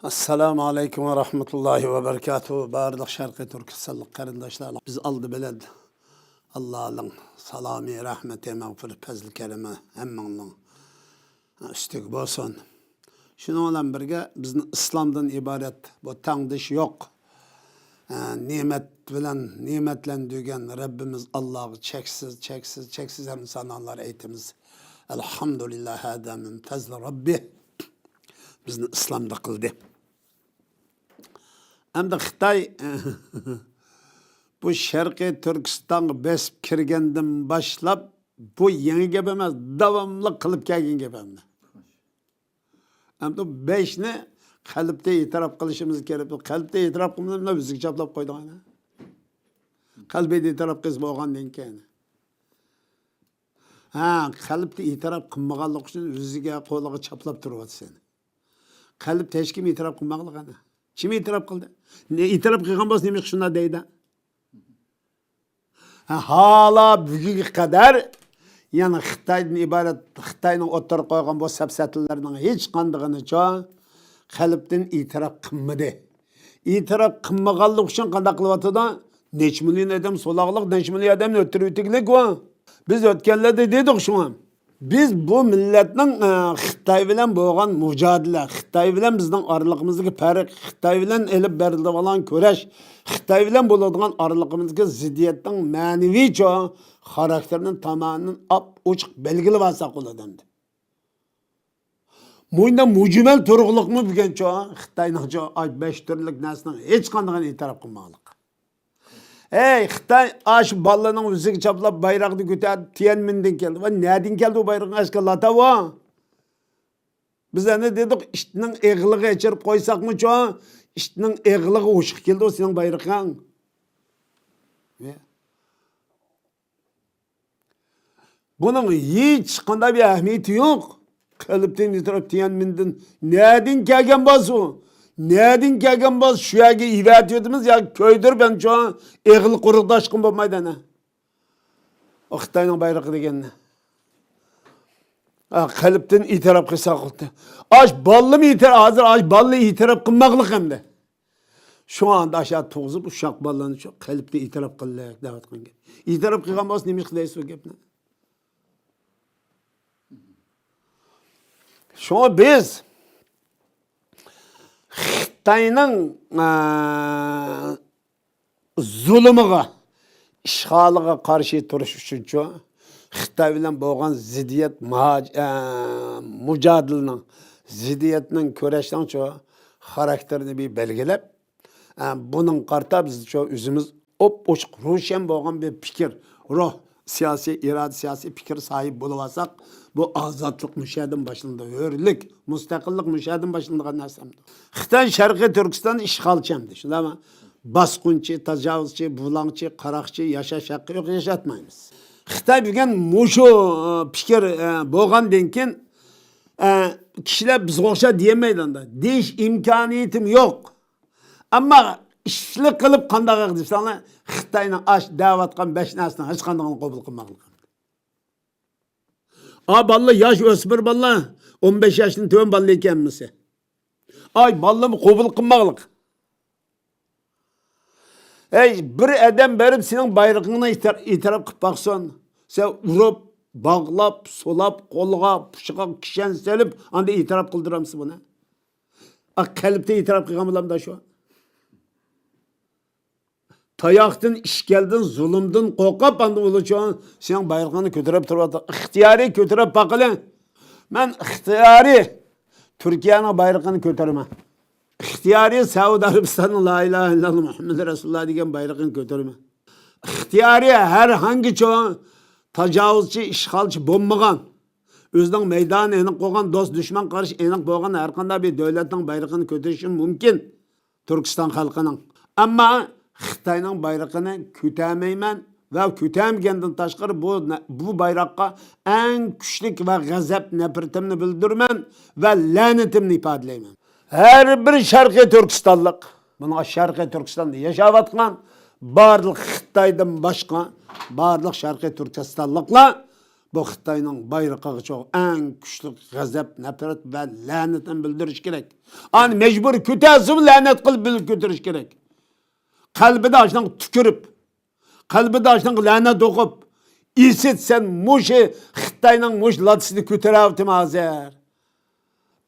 Assalamu alaikum ve rahmetullahi ve berekatuhu. Bardak Şarkı Türkistanlık kardeşler. Biz aldı beled. Allah'ın salami, rahmeti, mağfiret, fazl-ı kerime hemmanın üstük olsun. Şunu olan birge bizim İslam'dan ibaret. Bu tanıdış yok. Nimet bilen, nimetlendirgen Rabbimiz Allah'ı çeksiz hem sananlar eğitimiz. Elhamdülillah Adem'in fazl Rabbi. Bizni İslam'da kıldı. Hem de Xitay bu Şarkı Türkistan besip kirgendim başlap bu yeni gep emas, davamlı kılıp kelgen gep emdi. Hem de beşini kalpte itiraf kılışımız gerek. Kalpte itiraf kılmamızda bizi çaplap koyduk ana. Kalbede itiraf kız boğan denkeni. Kalpte itiraf kılmaganlık için rüzige kolağı çaplap duruyor seni. Kalp teşkim itiraf kılmaganlık ana. Kim itiraf kıldı? Ne itiraf kılgan bas demek şuna deydi. Hala bugünkü kadar yani Xitaydan ibaret Xitayning o'ttirib qo'ygan bu sapsatlarning hech qandig'ini qalbdan itiraf qilmadi. Itiraf qilmaganlik uchun qanday qilyapti? Necha million odam so'loqliq, necha million odamni o'ttirib o'tdik ku. Biz o'tganlarda dedik shuni. Biz bu milletning Xitoy bilan bo'lgan mujodala, Xitoy bilan bizning oralig'imizdagi farq, Xitoy bilan elib beriladigan kurash, Xitoy bilan bo'ladigan oralig'imizdagi ziddiyatning ma'naviy xarakterining tamamini ochiq belgilab olsak bo'ladi. Bunda mujmal turg'liqmi bo'lgancha Xitoyning 5 turlik narsaning hech qanday e'tirof qilmaganlik. Ey Xitoy aş ballarning o'ziga chaplab bayroqni ko'tarib Tiananmendan keldi. Va nereden keldi bu bayroqni aşkalata va? Biz ana dedik ishning eg'lig'i ichirib qo'ysakmi ishning eg'lig'i o'shiq keldi o sening bayrog'ing. Bunun hiç qanday bir ahamiyeti yok. Qalbdan itiraf Tiananmendan nereden kelgan bo'lsa nereden kelgan bo'lsa shu yerga ivat etdimiz ya ko'ydir ben eg'il quruqdashqin bo'lmaydi ana. O Xitoyning bayrog'i deganni. Qalbdan itiraf qilsa qildi. Aş ballı itiraf hozir ballı itiraf qilmoqlik hamda. Şu anda aşağı to'g'zib ushaq ballarni shu qalbda itiraf qildik da'vat qilgan. Itiraf qilgan bo'lsa nima qilaysiz bu gapni? Şuna biz Xitayning zulmüge, işgaliga qarshi turish uchun Xitoy bilan bo'lgan ziddiyat mujodalaning ziddiyatning kurashning xarakterini bir belgilab bunun qarta biz o'zimiz ochiq ro'shan bo'lgan bir fikr, ruh, siyasi irade, siyasi fikir sahip bo'lib olsak bu azatlık müşahedin başında, hürlük, müstakillik müşahedin başında narsamdı. Xitoy Şarkı Türkistan işgalçamdı. Şunda ama basqunchi, tajovuzchi, bulangchi, qaroqchi yashash haqqi yo'q, yaşatmaymiz. Xitoy bilgan mushu fikir bo'lgandan keyin kishilar bizga o'xshab demaydi unda. Deyish imkoniyatim yo'q. Ammo ishlik qilib qanday qilibsanlar Xitoyning da'vatgan 5 narsani hech qanday qabul qilmagan. Balla yaş ösmür balla 15 yaşın tövün balla ekenmisi. Balla mı qabul qilmoqlik. Bir adam berib sening bayrog'ingni itiraf qilib baqson, sen urib, bağlab, solab, qo'lga, pushiga kishan selib, anda itiraf qildiramsiz buni. Qalbda itiraf qilgan bo'lamda shu. Tayaqdan, ishkaldan, zulmdan qo'rqib anda o'lachon sen bayrog'ini ko'tarib turibdi. İxtiyoriy ko'tarib baqilin. Men ixtiyoriy Turkiyaning bayrog'ini ko'taraman. İxtiyoriy Saudiya Arabistonining la ilaha illalloh Muhammad Rasululloh degan bayrog'ini ko'taraman. İxtiyoriy har hangi tajovuzchi, ishg'olchi bo'lmagan, o'zining maydoni aniq qo'ygan do'st dushman qarshi aniq bo'lgan har qanday bir davlatning bayrog'ini ko'tarishi mumkin Turkiston xalqining. Ammo Xitoyning bayrog'ini ko'tarmayman va ko'tarmagandan tashqari bu bayroqqa eng kuchli va g'azab nafratimni bildiraman va la'natimni ifodalayman. Har bir Sharqiy Turkistonlik, buni Sharqiy Turkistonda yashayotgan barliq Xitoydan boshqa barliq Sharqiy Turkistonliklar bu Xitayning bayrağı çok en güçlü gazap, nefret ve lanetini bildiriş gerek. Ani mecbur kütesini lanet kılıp götürüş gerek. Kalbide açtan tükürüp, kalbide açtan lanet okup, isit sen muşi Xitayning muş latısını kütürevdim hazır.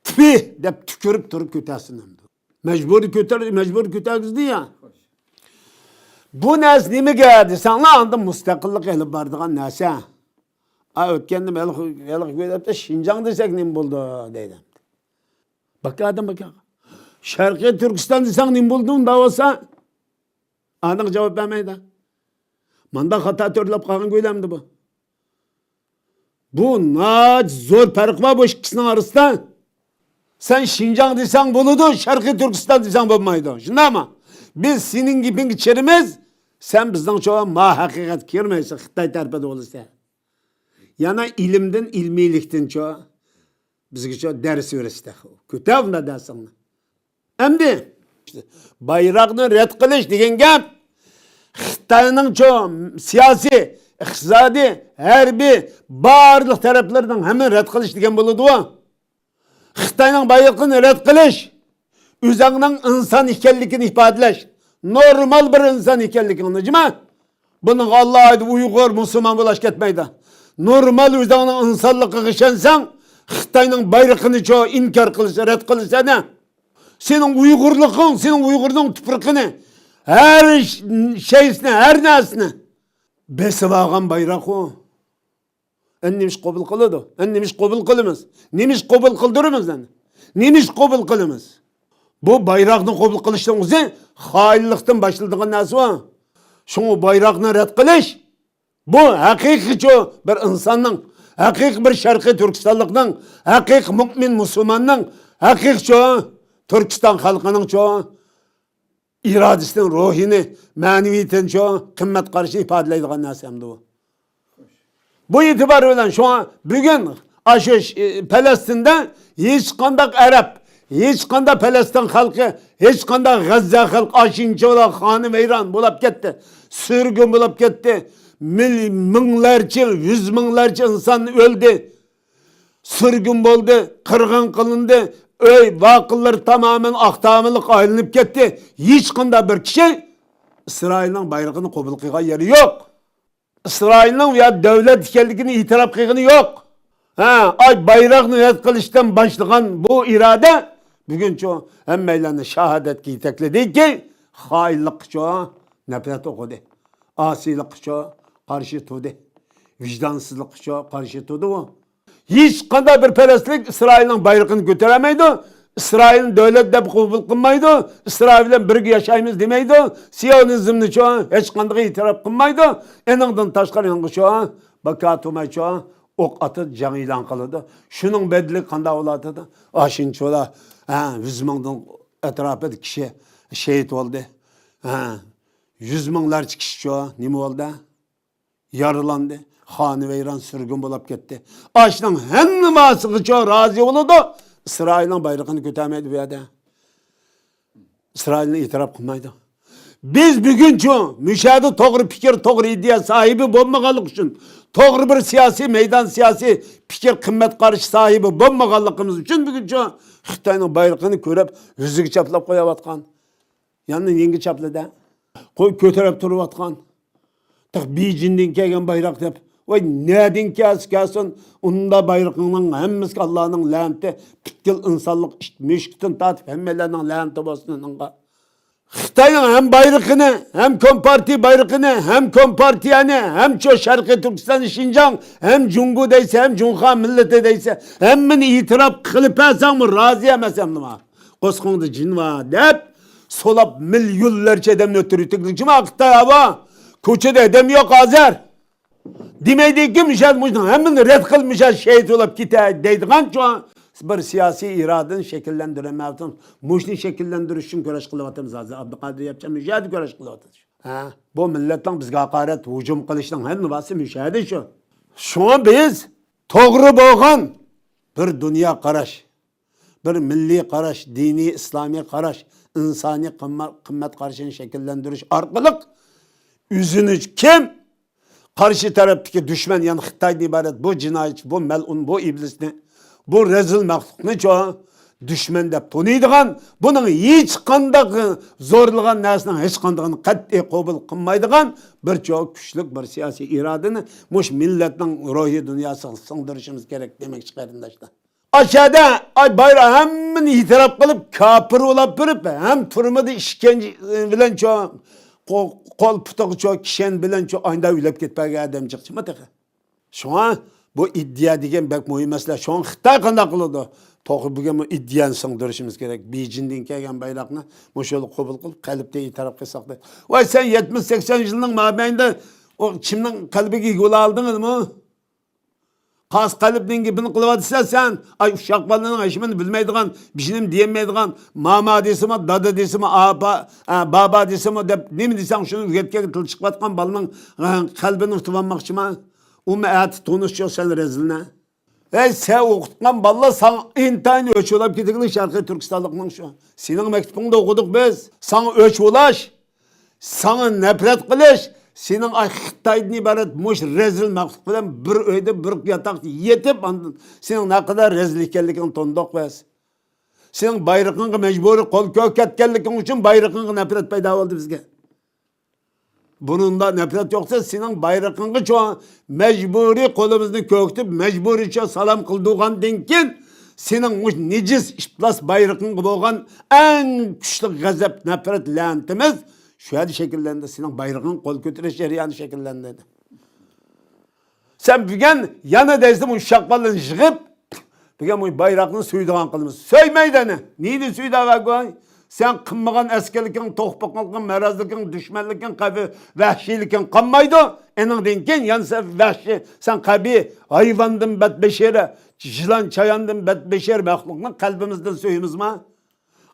Tüpi dep tükürüp durup kütesini. Mecbur kütesini ya. Bu nas nima geldi? Sana andım müstakillik elip bardıgan nasa. Ötkendim elik koyup Şinjan desek nim buldu deydim. Bak adam bak. Şarkı Türkistan desek nim buldun da olsa anık cevap vermeydi. Manda hata törlep kalın koydamdı bu. Bu naç zor fark var bu ikisinin arasında. Sen Şinjan desen buludu, Şarkı Türkistan desen bulmaydı. Şimdi ama biz senin gibi içerimiz, sen bizden çoğu ma hakikat girmeyse Xitay tarafı da olursa. Yana ilimden, ilmilikten çoğu, bizge çoğu ders öğretişte. Kötü avında dersin. Emdi, işte, bayrağını red kılış degen gap, Xitay'nın çoğu siyasi, iqtisadi, harbi, barlık taraflardan hemen red kılış degen buludu o. Xitay'nın bayrağını red kılış, üzerinin insan ikellikini ifadeleş. Normal bir insan ikellikini anlayacağım. Bunun Allah'ı Uygur, Müslüman bulaş ketmeydi. Normal üzerinin insanlıkı kışansan, Xitay'nın bayrağını çoğu inkar kılırsa, red kılırsa ne? Senin Uygurluğun, senin Uygurluğun tüpürkünü, her şeysine, her nesine besip ağam bayrak o. Ennemiş kabul kılıdı. Ennemiş kabul kılımız. Nemiş kabul kıldırımız lan. Nemiş kabul kılımız. Bu bayrağını kabul kılıştan özü hainlikten başladığın nesi var? Şunu bayrağını red kılış. Bu hakiki çoğu bir insanın, hakiki bir Şarkı Türkistanlıkның, hakiki mümin Müslümanның, hakiki çoğu Türkistan halkının çoğu iradesinin ruhini, maneviyatın çoğu kıymet karşı ifadeleydiğin nesi hem de bu. Bu itibarıyla şu an bugün aşı Palestin'de hiç kandak Arap, hiç kanda Palestin halkı, hiç kanda Gazze halkı aşınca olarak hanı veyran bulup gitti. Sürgün bulup gitti. Minlerce, yüz binlerce insan öldü. Sürgün oldu, kırgın kılındı. Öy vakıllar tamamen aktamılık ayrılıp gitti. Hiç kanda bir kişi İsrail'in bayrağını kabul kıygan yeri yok. İsrail'in ya devlet ikellikini itiraf kıyganı yok. Ay bayrağını red kılıştan başlayan bu irade bugün çoğu emmeylerini şehadet giytekledi ki hainlik çoğu nefret okudu. Asilik çoğu karşı tutu. Vicdansızlık çoğu karşı tutu o. Hiç kadar bir perestlik İsrail'in bayrağını götüremeydi. İsrail'in devlet de kabul kılmaydı. İsrail'le birlikte yaşayımız demeydi. Siyonizmni çoğu hiç kadar itiraf kılmaydı. Enandan taşkar yanğı çoğu bakatumay çoğu ok atı can ilan kılıdı. Şunun bedeli kanda oladı. Aşın çoğla 100 mingdan etrafı kişi şehit oldu. 100 minglarca kişi çoğu nime oldu? Yarılandı. Hanı veyran sürgün bulup gitti. Aşının hennimasi çoğu razı oldu. İsrail'in bayrağını götürmeydi bu yerde. İsrail'in itiraf kılmaydı. Biz bugün çoğu müşahede doğru fikir, doğru iddia sahibi bulmagalık için, doğru bir siyasi meydan, siyasi fikir, kıymet karşı sahibi bulmagalığımız için bugün çoğu Xitay'ın bayrağını görüp yüzüge çaplap koyavatkan. Yanına yengi çapladı. Koy götürüp duruvatkan. Beijing'den kelgen bayrak dep. Oy nereden kelsin? Onda bayrağının hemmesi Allah'ın laneti, bitkil insanlık müşkütün tatıp hemmelerinin laneti olsun onunla. Xitay'ın hem bayrağını, hem Komparti bayrağını, hem Kompartiyani, hem çoğu Şarkı Türkistan Şinjan, hem Cungu deyse, hem Cunha milleti deyse, hemmini itiraf kılıp etsen mi razı yemesem mi? Koskunda cin var deyip, solap milyonlarca edemini ötürüytük. Cima Xitay hava, koçada edem yok Azer. Demeydi ki müşahede hemmini red kılmışlar şehit olup gite deydiğin şu an bir siyasi iraden şekillendiremezdim. Muşni şekillendiriş için göreş kılıvatımız lazım. Abdülkadir yapacağım müşahede göreş kılıvatımız. Bu milletten bizge hakaret, hücum kılıştan her nüvası müşahede şu. Şu an biz doğru boğan bir dünya karaş, bir milli karaş, dini, İslami karaş, insani kıymet karşını şekillendiriş arkalık yüzünü kim? karşı taraftaki düşman yani Xitay'dan ibaret bu cinayetçi, bu melun, bu iblisni, bu rezil mahlukni çoğu düşman dep tanıydigan, bunun hiç qanday zorlagan narsaning hech qandayini qat'iy qabul qilmaydigan bir çoğu kuchlik bir siyosiy irodani mush millatning ruhiy dunyosiga singdirishimiz kerak demoqchi qarindoshlar. Aşağıda ay bayrağı hemmini itiraf kılıp kafir olup durup hem turmadı işkence bilen çoğu kol putuğu çoğu kişen bilen çoğu aynı öylep gitmeye adam çıktı mı? Şu an bu iddia degen bek mühim mesele. Şu an Xitay qanday qiladi? To'g'ri bugün bu iddiani singdirishimiz kerak. Beijingdan kelgan bayroqni mushul qabul qilib qalbda itiraf qilsak da. Voy sen 70-80 yilning mobaynida o kimning qalbiga yo'l oldingizmi? Qas qalbning gibini qilyapsan sen. Ay uşaq balaning ishini bilmaydigan, bishinim diyemmaydigan, mama desimi, dada desimi, baba desimi deb nima desang shuni o'rgatga til chiqayotgan balaning qalbini tutmoqchimi? U ma'at tunishchi sen rezilna. Ey sen o'qitgan balla san intayin o'ch olab ketigli Sharqiy Turkistonlikning shu. Sening maktubingda o'qidik biz. San o'ch olash, sana nafrat qilish, sening ay Xitoydan iborat mush rezil maktub bilan bir uyda bir yotoqda yetib, sening naqadar rezil ekanligingni tondoq biz. Sening bayrog'ingga majburiy qo'l ko'katganliging uchun bayrog'ingga nafrat paydo bo'ldi bizga. Bununda nefret yoksa senin bayrağını çoğu mecburi kolumuzni köktüp mecburiçe salam kıldığın dinkin senin necis işplas bayrağını boğan en güçlü gazap nefret lantimiz şöyle şekillendi senin bayrağın kol götürüş yani şekillendi. Sen bugün yana dezdim uşak balını yığıp bugün bu bayrağını suyduğun kılımız. Söymeydi ne? Neydi suyduğun koy? Sen kınmağın eskerlikin, tohpaklıkin, merazlikin, düşmanlikin, kabi vahşilikin kanmaydı. Enin dinkin yani sen vahşi, sen kabi hayvandın bedbeşeri, jilan çayandın bedbeşeri mahlukla kalbimizden suyumuz mu?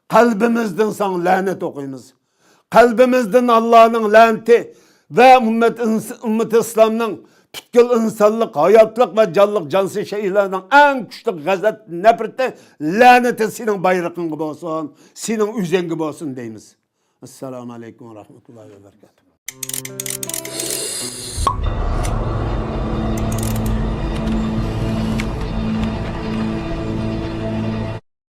Kalbimizden sana lanet okuyumuz. Kalbimizden Allah'ın laneti ve ümmet İslam'ın Tutkul insanlık, hayatlık ve canlılık, cansız şeylerden en güçlü gazet, nefreti, laneti senin bayrağın gibi olsun, senin üzen gibi olsun deyimiz. Esselamu Aleyküm ve Rahmetullahi ve Berekatuhu.